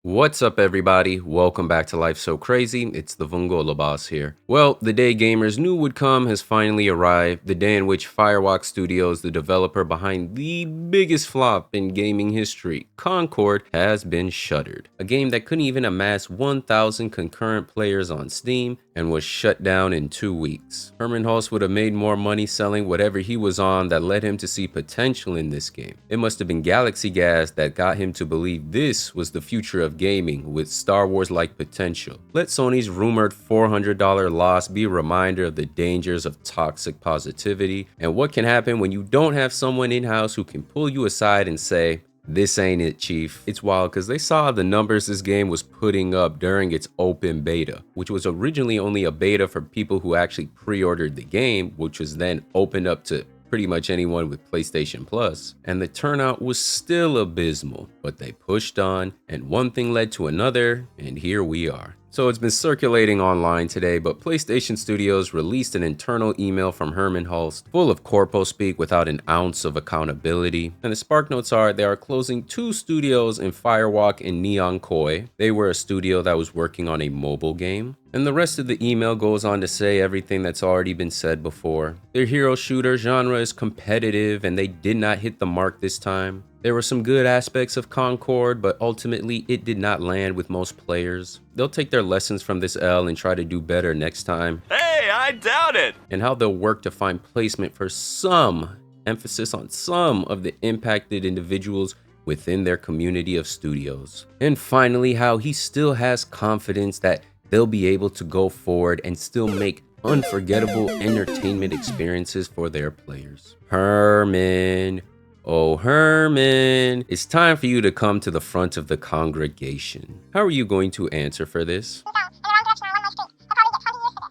What's up, everybody? Welcome back to Life So Crazy. It's the Vongola boss here. Well, the day gamers knew would come has finally arrived. The day in which Firewalk Studios, the developer behind the biggest flop in gaming history, Concord, has been shuttered. A game that couldn't even amass 1,000 concurrent players on Steam and was shut down in 2 weeks. Herman Hulst would have made more money selling whatever he was on that led him to see potential in this game. It must have been Galaxy Gas that got him to believe this was the future of gaming with Star Wars-like potential. Let Sony's rumored $400 loss be a reminder of the dangers of toxic positivity and what can happen when you don't have someone in-house who can pull you aside and say, "This ain't it, chief." It's wild because they saw the numbers this game was putting up during its open beta, which was originally only a beta for people who actually pre-ordered the game, which was then opened up to pretty much anyone with PlayStation Plus, and the turnout was still abysmal, but they pushed on, and one thing led to another, and here we are. So it's been circulating online today, but PlayStation Studios released an internal email from Herman Hulst full of corpo speak without an ounce of accountability. And the spark notes are they are closing 2 studios in Firewalk and Neon Koi. They were a studio that was working on a mobile game. And the rest of the email goes on to say everything that's already been said before. Their hero shooter genre is competitive and they did not hit the mark this time. There were some good aspects of Concord, but ultimately it did not land with most players. They'll take their lessons from this L and try to do better next time. Hey, I doubt it! And how they'll work to find placement for some, emphasis on some, of the impacted individuals within their community of studios. And finally, how he still has confidence that they'll be able to go forward and still make unforgettable entertainment experiences for their players. Herman. Oh, Herman, it's time for you to come to the front of the congregation. How are you going to answer for this?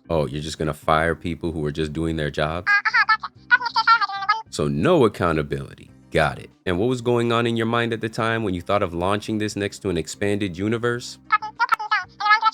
Oh, you're just gonna fire people who are just doing their jobs? So no accountability. Got it. And what was going on in your mind at the time when you thought of launching this next to an expanded universe?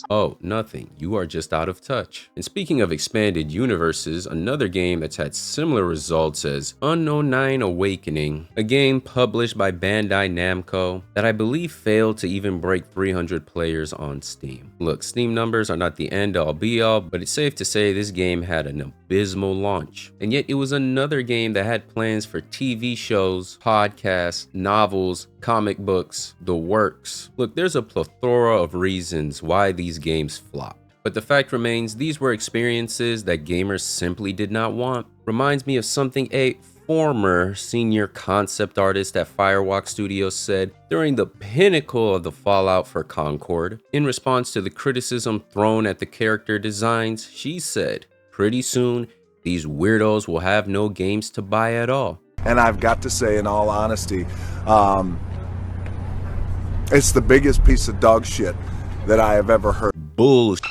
Oh, nothing. You are just out of touch. And speaking of expanded universes, another game that's had similar results as Unknown 9 Awakening, a game published by Bandai Namco that I believe failed to even break 300 players on Steam. Look, Steam numbers are not the end all be all, but it's safe to say this game had an abysmal launch. And yet it was another game that had plans for TV shows, podcasts, novels, comic books, the works. Look, there's a plethora of reasons why these games flopped. But the fact remains, these were experiences that gamers simply did not want. Reminds me of something a former senior concept artist at Firewalk Studios said during the pinnacle of the fallout for Concord. In response to the criticism thrown at the character designs, she said, "Pretty soon, these weirdos will have no games to buy at all." And I've got to say, in all honesty, it's the biggest piece of dog shit that I have ever heard. Bullshit.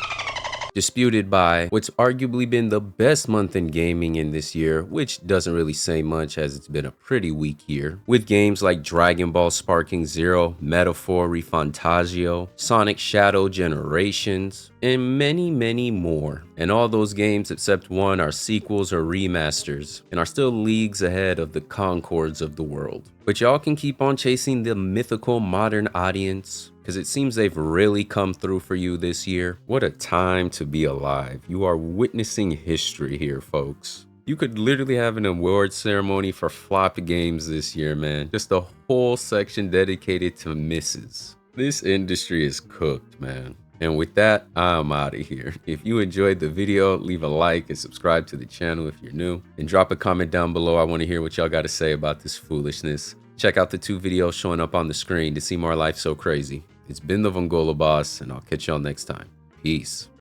Disputed by what's arguably been the best month in gaming in this year, which doesn't really say much as it's been a pretty weak year, with games like Dragon Ball Sparking Zero, Metaphor Refantagio, Sonic Shadow Generations, and many more. And all those games except one are sequels or remasters, and are still leagues ahead of the Concords of the world. But y'all can keep on chasing the mythical modern audience, because it seems they've really come through for you this year. What a time to be alive. You are witnessing history here, folks. You could literally have an award ceremony for flopped games this year, man. Just a whole section dedicated to misses. This industry is cooked, man. And with that, I'm out of here. If you enjoyed the video, leave a like and subscribe to the channel if you're new. And drop a comment down below. I want to hear what y'all got to say about this foolishness. Check out the 2 videos showing up on the screen to see more Life So Crazy. It's been the Vongola boss, and I'll catch y'all next time. Peace.